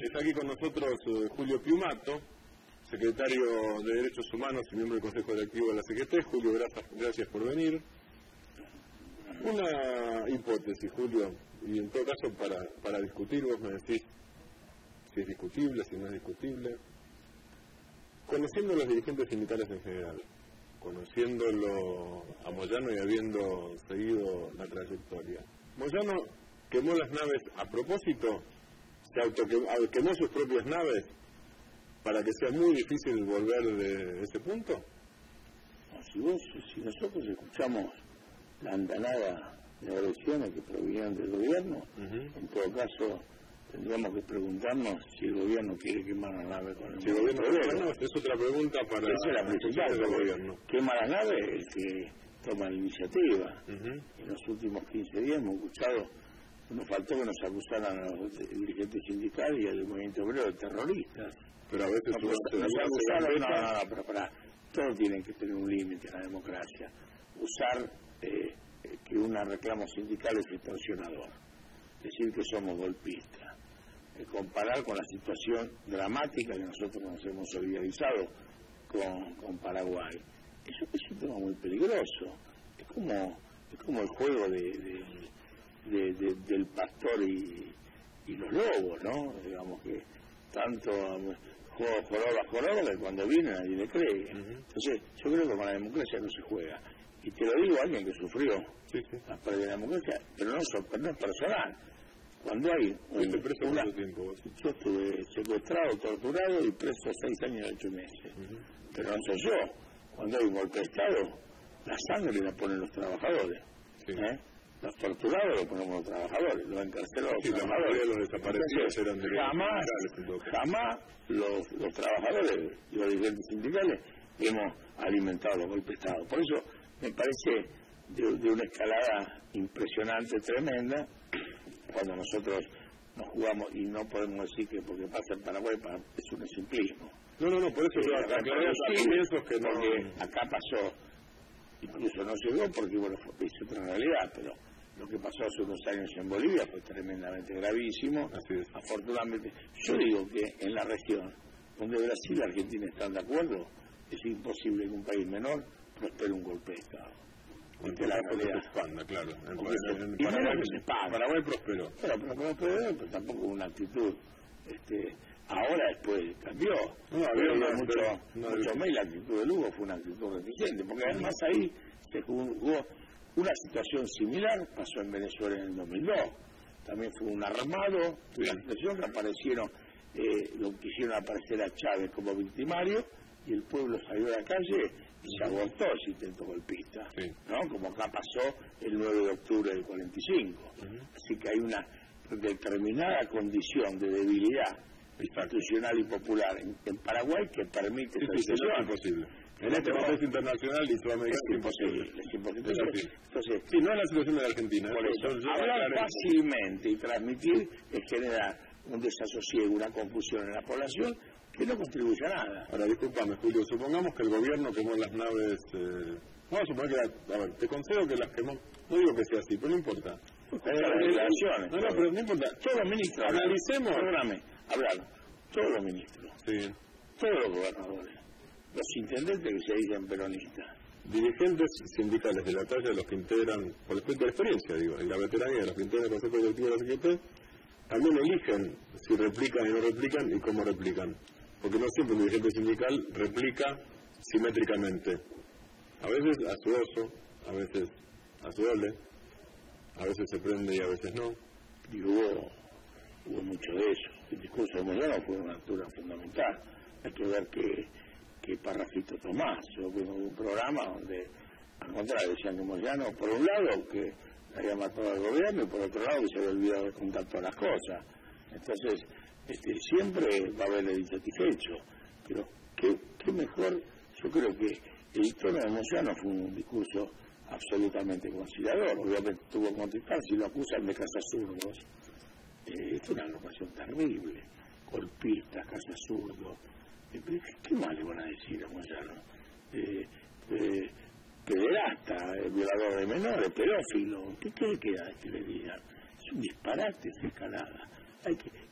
Está aquí con nosotros Julio Piumato, secretario de Derechos Humanos y miembro del Consejo Directivo de la CGT. Julio, gracias por venir. Una hipótesis, Julio, y en todo caso para discutir, vos me decís si es discutible, si no es discutible. Conociendo a los dirigentes sindicales en general, conociéndolo a Moyano y habiendo seguido la trayectoria, ¿Moyano quemó las naves a propósito? ¿Se quemó sus propias naves para que sea muy difícil volver de ese punto? Si nosotros escuchamos la andanada de agresiones que provienen del gobierno, en todo caso tendríamos que preguntarnos si el gobierno quiere quemar la nave con el gobierno. Es otra pregunta para la principal del gobierno. Quema la nave el que toma la iniciativa. En los últimos 15 días hemos escuchado, nos faltó que nos acusaran a los dirigentes sindicales y al movimiento obrero de terroristas. Pero a veces todo tiene que tener un límite en la democracia. Usar que un reclamo sindical es extorsionador, decir que somos golpistas, comparar con la situación dramática que nosotros nos hemos solidarizado con Paraguay. Eso es un tema muy peligroso. Es como el juego del pastor y los lobos, ¿no? Digamos que tanto joroba que cuando viene nadie le cree. Entonces yo creo que con la democracia no se juega. Y te lo digo a alguien que sufrió la pérdida de la democracia, pero no es personal. Cuando hay yo estuve secuestrado, torturado y preso 6 años y 8 meses. Pero no soy yo. Cuando hay un golpe de Estado, la sangre la ponen los trabajadores. Los torturados lo ponemos los trabajadores, los encarcelados los trabajadores. Los desaparecidos eran de jamás los trabajadores y los dirigentes sindicales hemos alimentado los golpes de Estado. Por eso me parece de una escalada impresionante, tremenda, cuando nosotros nos jugamos y no podemos decir que porque pasa en Paraguay es un simplismo. No, por eso porque acá pasó, incluso no llegó porque es otra realidad, pero lo que pasó hace unos años en Bolivia fue tremendamente gravísimo. Afortunadamente, yo digo que en la región donde Brasil y Argentina están de acuerdo, es imposible que un país menor prospere un golpe de Estado. Porque la realidad se expanda, claro. Paraguay prosperó. Pero tampoco una actitud. Ahora después cambió. Mucho más, y la actitud de Lugo fue una actitud reticente, porque además ahí se jugó una situación similar, pasó en Venezuela en el 2002. También fue un armado, la situación que aparecieron, quisieron aparecer a Chávez como victimario, y el pueblo salió a la calle y se abortó ese intento golpista, ¿no? Como acá pasó el 9 de octubre del 45. Así que hay una determinada condición de debilidad institucional y popular en Paraguay que permite esa situación. Es imposible. En este contexto internacional y sudamericano es imposible. Entonces, no es la situación de la Argentina. Por eso, hablar fácilmente y transmitir genera un desasosiego, una confusión en la población que no contribuye a nada. Ahora, discúlpame, Julio, supongamos que el gobierno quemó las naves. Vamos a suponer que a ver, te concedo que las quemó. No digo que sea así, pero no importa. Pero no importa. Todos los ministros. Analicemos. Hablaron. Todos los ministros. Todos los gobernadores. Los intendentes que se dicen peronistas. Dirigentes sindicales de la talla de los que integran, por respecto a la experiencia, digo, y la veteranía de los que integran el Consejo Directivo de la CGT, también eligen si replican y no replican y cómo replican. Porque no siempre un dirigente sindical replica simétricamente. A veces a su oso, a veces a su doble, a veces se prende y a veces no. Y hubo mucho de eso. El discurso de Moyano fue una altura fundamental. Hay que ver que Parrafito Tomás, yo vi un programa donde al contrario decían que Moyano, por un lado que había matado al gobierno y por otro lado que se había olvidado de contar todas las cosas. Entonces siempre va a haber el insatisfecho, pero qué mejor. Yo creo que el tono de Moyano fue un discurso absolutamente conciliador. Obviamente tuvo que contestar si lo acusan de casazurdos. Es una agrupación terrible, golpistas, casazurdos. ¿Qué más le van a decir a Moyano? Pederasta, violador de menores, pedófilo. ¿Qué le queda que le digan? Es un disparate esa escalada.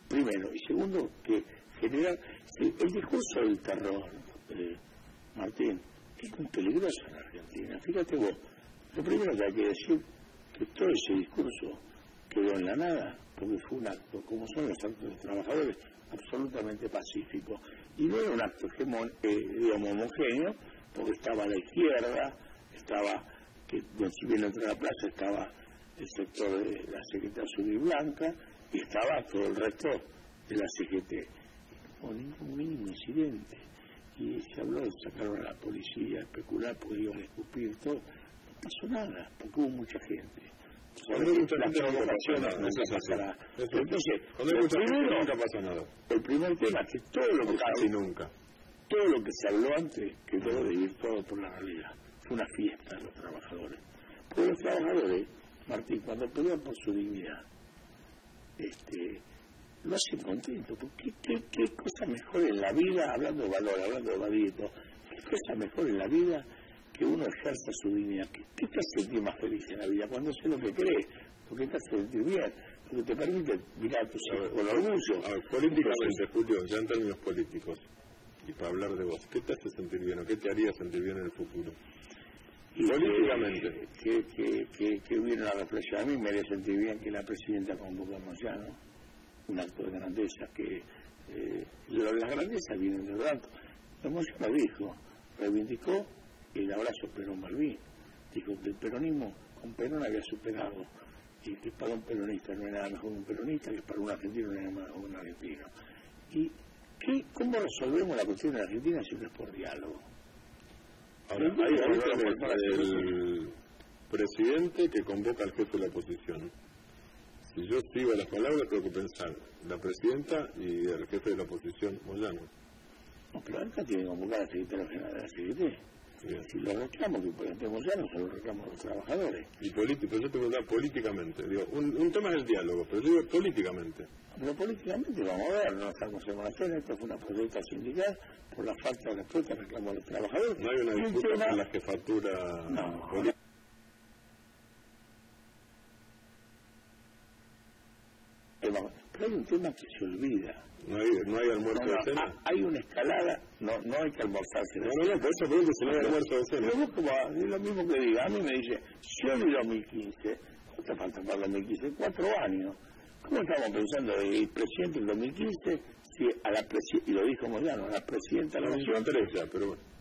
primero. Y segundo, que generar... El discurso del terror, Martín, es muy peligroso en Argentina. Fíjate vos, lo primero que hay que decir que todo ese discurso quedó en la nada, porque fue un acto, como son los actos de los trabajadores, absolutamente pacífico. Y no era un acto digamos, homogéneo, porque estaba la izquierda, estaba, que si bien entró a la plaza, estaba el sector de la CGT azul y blanca, y estaba todo el resto de la CGT. No hubo ningún mínimo incidente. Y se habló de sacar a la policía, especular, porque iban a escupir todo. No pasó nada, porque hubo mucha gente. Entonces, nunca pasa nada. El primer tema es que todo lo que se habló antes quedó desvirtuado por la realidad. Fue una fiesta de los trabajadores. Porque los trabajadores, Martín, cuando pelean por su dignidad, lo hacen contento. Porque ¿qué cosa mejor en la vida, hablando de valor, hablando de vadito, qué cosa mejor en la vida que uno ejerza su dignidad? ¿Qué te hace sentir más feliz en la vida? Cuando sé lo que crees, lo que te hace sentir bien, lo que te permite mirar a tus hijos con orgullo. Políticamente, Julio, ya en términos políticos, y para hablar de vos, ¿qué te hace sentir bien o qué te haría sentir bien en el futuro? Y políticamente, que hubiera una reflexión. A mí me haría sentir bien que la presidenta convoque a Moyano, un acto de grandeza, que las grandezas vienen de rato. La Moyano dijo, reivindicó el abrazo Perón-Malvin, dijo que el peronismo con Perón había superado, y que para un peronista no era nada mejor un peronista, que para un argentino no era nada mejor un argentino. ¿Y cómo resolvemos la cuestión de la Argentina si no es por diálogo? Ahora, hay el presidente que convoca al jefe de la oposición. Si yo sigo las palabras, tengo que pensar la presidenta y el jefe de la oposición, Moyano. No, pero acá tiene que convocar al secretario general de la CGT. Si los reclamos que presentemos ya no se los reclamos a los trabajadores. Y político, yo te voy a hablar políticamente. Digo, un tema es el diálogo, pero yo digo políticamente. Pero políticamente vamos a ver, no estamos en relación, esto fue una protesta sindical por la falta de respuesta al reclamo de los trabajadores. No hay una disputa por la jefatura política. Pero hay un tema que se olvida. No hay almuerzo de cena. Hay una escalada, no hay que almorzarse. No, por eso pregunto si no hay almuerzo de cena. Pero vos como, es lo mismo que diga, a mí me dice, yo en el 2015, ¿cuánto falta para el 2015? 4 años. ¿Cómo estamos pensando el presidente en 2015? Si a la y lo dijo Moyano, a la presidenta de la Nación,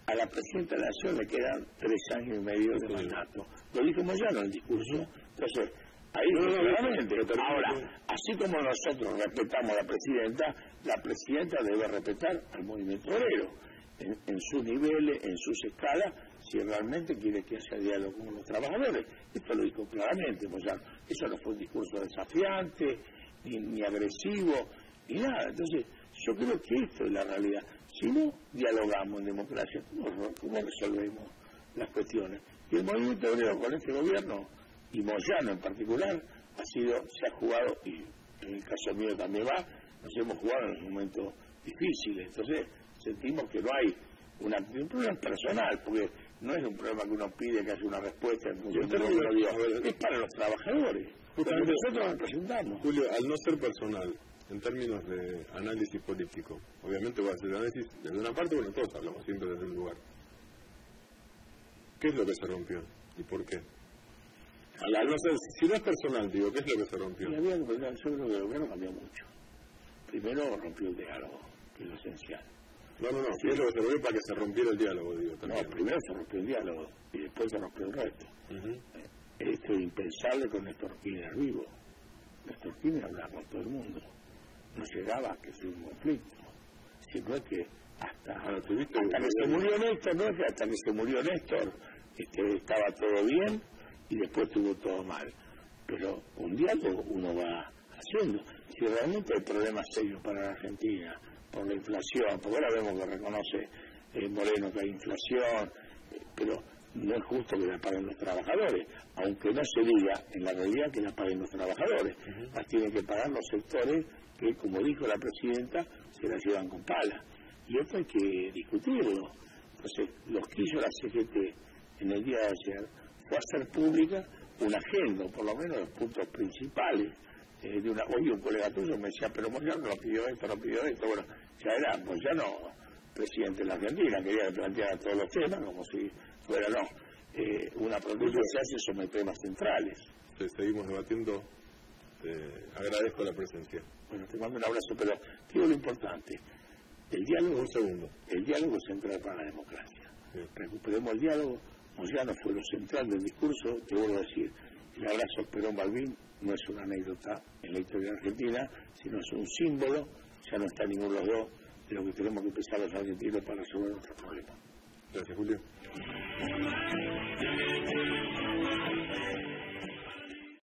a la presidenta de la Nación le quedan 3 años y medio de mandato. Lo dijo Moyano en el discurso. Entonces, ahí claramente. Ahora, así como nosotros respetamos a la presidenta debe respetar al movimiento obrero en sus niveles, en sus escalas, si realmente quiere que haya diálogo con los trabajadores. Esto lo dijo claramente Moyano. Eso no fue un discurso desafiante, ni agresivo, ni nada. Entonces, yo creo que esto es la realidad. Si no dialogamos en democracia, ¿cómo resolvemos las cuestiones? Y el movimiento obrero con este gobierno, y Moyano en particular, se ha jugado, y en el caso mío también nos hemos jugado en los momentos difíciles. Entonces sentimos que no hay un problema personal, porque no es un problema que uno pide que haya una respuesta en función de lo que lo dio, es para los trabajadores, porque nosotros representamos. Julio, al no ser personal, en términos de análisis político, obviamente voy a hacer análisis desde una parte, bueno, todos hablamos siempre desde un lugar. ¿Qué es lo que se rompió y por qué? Si no es personal, digo, ¿qué es lo que se rompió? Yo creo que el gobierno cambió mucho. Primero rompió el diálogo, que es lo esencial. No, si es lo que se rompió para que se rompiera el diálogo, digo. También. No, primero se rompió el diálogo y después se rompió el resto. Esto es impensable con Néstor Kirchner vivo. Néstor Kirchner hablaba con todo el mundo. No llegaba a que sea un conflicto. Sino que hasta que se murió Néstor, no es que hasta que se murió Néstor estaba todo bien y después estuvo todo mal. Pero un diálogo uno va haciendo. Si realmente hay problemas serios para la Argentina, por la inflación, porque ahora vemos que reconoce Moreno que hay inflación, pero no es justo que la paguen los trabajadores, aunque no se diga en la realidad que la paguen los trabajadores, las tienen que pagar los sectores que, como dijo la presidenta, se las llevan con pala. Y esto hay que discutirlo. Entonces, los que hizo la CGT en el día de ayer fue hacer pública una agenda, o por lo menos los puntos principales Hoy un colega tuyo me decía, pero Moyano no pidió esto, bueno, ya era Moyano presidente de la Argentina, quería que planteara todos los temas como si fuera una protesta se hace sobre temas centrales. Seguimos debatiendo, agradezco la presencia. Bueno, te mando un abrazo, pero digo lo importante, el diálogo es central para la democracia. Sí. Recuperemos el diálogo. Moyano fue lo central del discurso, te vuelvo a decir, el abrazo al Perón Balbín no es una anécdota en la historia de Argentina, sino es un símbolo, ya no está ninguno de los dos, de lo que tenemos que pensar los argentinos para resolver nuestros problemas. Gracias, Julio.